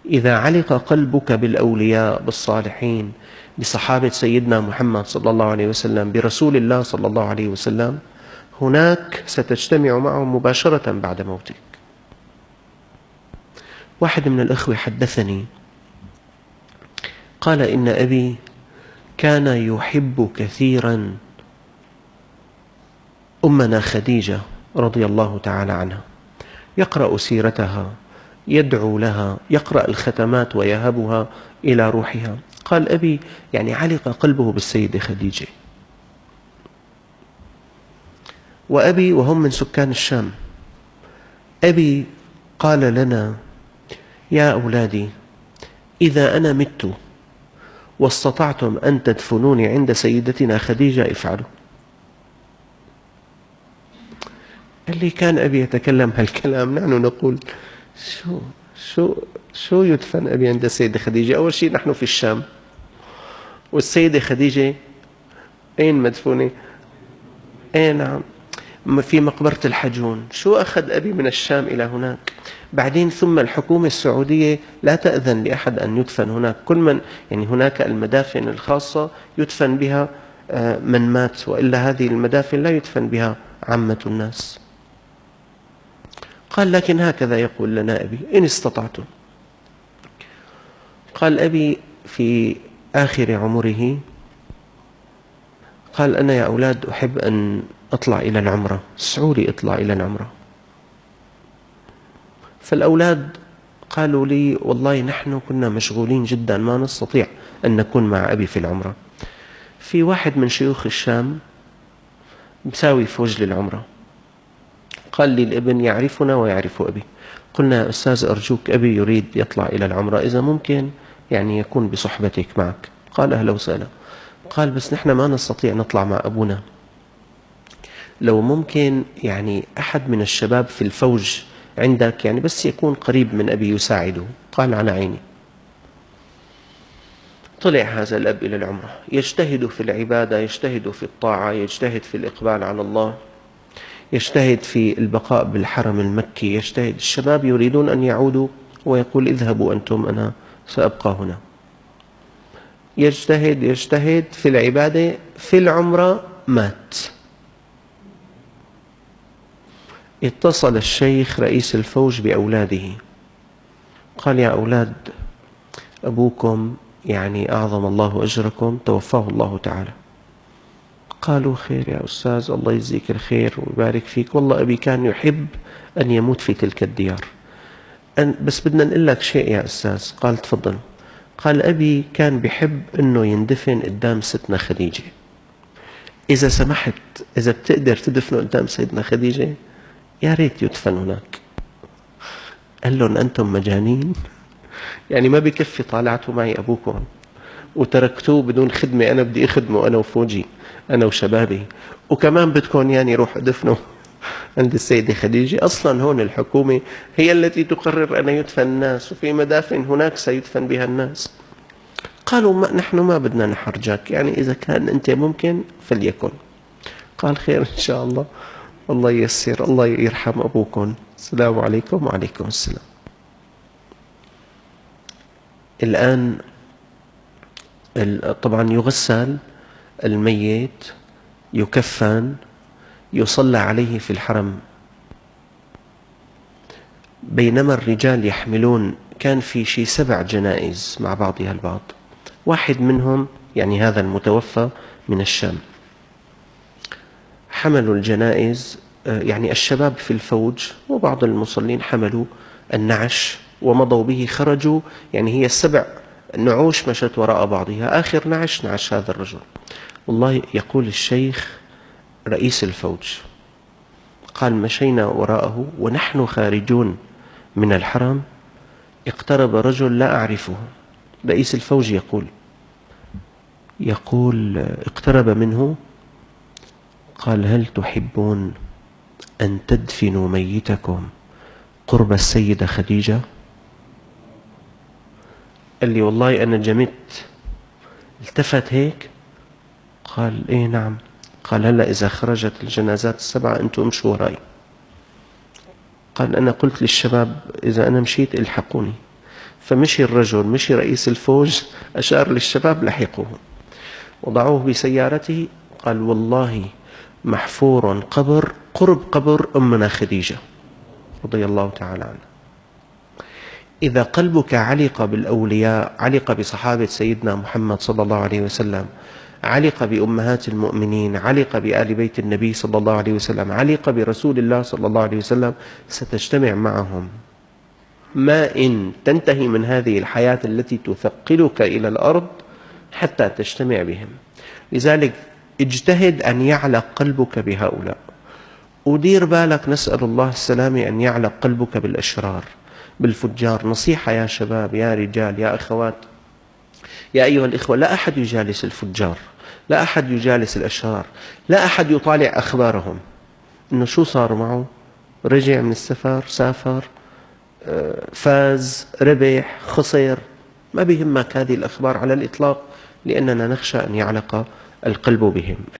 إذا علق قلبك بالأولياء بالصالحين بصحابة سيدنا محمد صلى الله عليه وسلم برسول الله صلى الله عليه وسلم، هناك ستجتمع معهم مباشرة بعد موتك. واحد من الأخوة حدثني قال إن أبي كان يحب كثيرا أمنا خديجة رضي الله تعالى عنها، يقرأ سيرتها، يدعو لها، يقرأ الختمات ويهبها إلى روحها. قال أبي يعني علق قلبه بالسيدة خديجة. وأبي وهم من سكان الشام، أبي قال لنا: يا أولادي، إذا أنا مت واستطعتم أن تدفنوني عند سيدتنا خديجة افعلوا. اللي كان أبي يتكلم هالكلام نحن نقول شو يدفن أبي عند السيدة خديجة؟ أول شيء نحن في الشام، والسيدة خديجة أين مدفونة؟ نعم، في مقبرة الحجون. شو أخذ أبي من الشام إلى هناك؟ بعدين ثم الحكومة السعودية لا تأذن لأحد أن يدفن هناك، كل من يعني هناك المدافن الخاصة يدفن بها من مات، وإلا هذه المدافن لا يدفن بها عامة الناس. قال: لكن هكذا يقول لنا أبي إن استطعتم. قال أبي في آخر عمره قال: أنا يا أولاد أحب أن أطلع إلى العمرة، اسعوا لي أطلع إلى العمرة. فالأولاد قالوا لي: والله نحن كنا مشغولين جدا ما نستطيع أن نكون مع أبي في العمرة. في واحد من شيوخ الشام مساوي فوج للعمرة، قال لي الابن يعرفنا ويعرف أبي. قلنا: يا أستاذ أرجوك، أبي يريد يطلع إلى العمرة، إذا ممكن يعني يكون بصحبتك معك. قال: أهلا وسهلا. قال: بس نحن ما نستطيع نطلع مع أبونا، لو ممكن يعني أحد من الشباب في الفوج عندك يعني بس يكون قريب من أبي يساعده. قال: على عيني. طلع هذا الأب إلى العمرة، يجتهد في العبادة، يجتهد في الطاعة، يجتهد في الإقبال على الله، يجتهد في البقاء بالحرم المكي، يجتهد. الشباب يريدون أن يعودوا ويقول: اذهبوا أنتم، أنا سأبقى هنا. يجتهد في العبادة، في العمرة مات. اتصل الشيخ رئيس الفوج بأولاده، قال: يا أولاد، أبوكم يعني أعظم الله أجركم، توفاه الله تعالى. قالوا: خير يا أستاذ، الله يجزيك الخير ويبارك فيك، والله أبي كان يحب أن يموت في تلك الديار، بس بدنا نقول لك شيء يا أستاذ. قال: تفضل. قال: أبي كان بيحب أنه يندفن قدام ستنا خديجة، إذا سمحت إذا بتقدر تدفنه قدام سيدنا خديجة يا ريت يدفن هناك. قال لهم: أنتم مجانين؟ يعني ما بكفي طالعتوا معي أبوكم وتركتوه بدون خدمة، أنا بدي أخدمه أنا وفوجي أنا وشبابي، وكمان بدكم يعني روح أدفنه عند السيدة خديجة؟ أصلا هون الحكومة هي التي تقرر أن يدفن الناس، وفي مدافن هناك سيدفن بها الناس. قالوا: نحن ما بدنا نحرجك، يعني إذا كان أنت ممكن فليكن. قال: خير إن شاء الله، الله ييسر، الله يرحم أبوكم. السلام عليكم. وعليكم السلام. الآن طبعا يغسل الميت، يكفن، يصلى عليه في الحرم، بينما الرجال يحملون، كان في شيء 7 جنائز مع بعضها البعض. واحد منهم يعني هذا المتوفى من الشام، حملوا الجنائز، يعني الشباب في الفوج وبعض المصلين حملوا النعش ومضوا به، خرجوا يعني هي 7 نعوش مشت وراء بعضها، آخر نعش هذا الرجل. والله يقول الشيخ رئيس الفوج قال: مشينا وراءه ونحن خارجون من الحرم، اقترب رجل لا أعرفه. رئيس الفوج يقول اقترب منه، قال: هل تحبون أن تدفنوا ميتكم قرب السيدة خديجة؟ قال لي: والله أنا جمت. التفت هيك قال: إيه نعم. قال: هلأ إذا خرجت الجنازات 7 أنتم امشوا وراي. قال: أنا قلت للشباب إذا أنا مشيت الحقوني. فمشي الرجل، مشي رئيس الفوج، أشار للشباب لحقوه وضعوه بسيارته. قال والله محفور قبر قرب قبر أمنا خديجة رضي الله تعالى عنها. إذا قلبك علق بالأولياء، علق بصحابة سيدنا محمد صلى الله عليه وسلم، علق بأمهات المؤمنين، علق بآل بيت النبي صلى الله عليه وسلم، علق برسول الله صلى الله عليه وسلم، ستجتمع معهم. ما إن تنتهي من هذه الحياة التي تثقلك إلى الأرض حتى تجتمع بهم. لذلك اجتهد أن يعلق قلبك بهؤلاء، ودير بالك، نسأل الله السلامة، أن يعلق قلبك بالأشرار بالفجار. نصيحة يا شباب، يا رجال، يا أخوات، يا أيها الإخوة، لا أحد يجالس الفجار، لا أحد يجالس الأشرار، لا أحد يطالع أخبارهم إنه شو صار معه، رجع من السفر، سافر، فاز، ربح، خسر. ما بيهمك هذه الأخبار على الإطلاق، لأننا نخشى أن يعلق القلب بهم.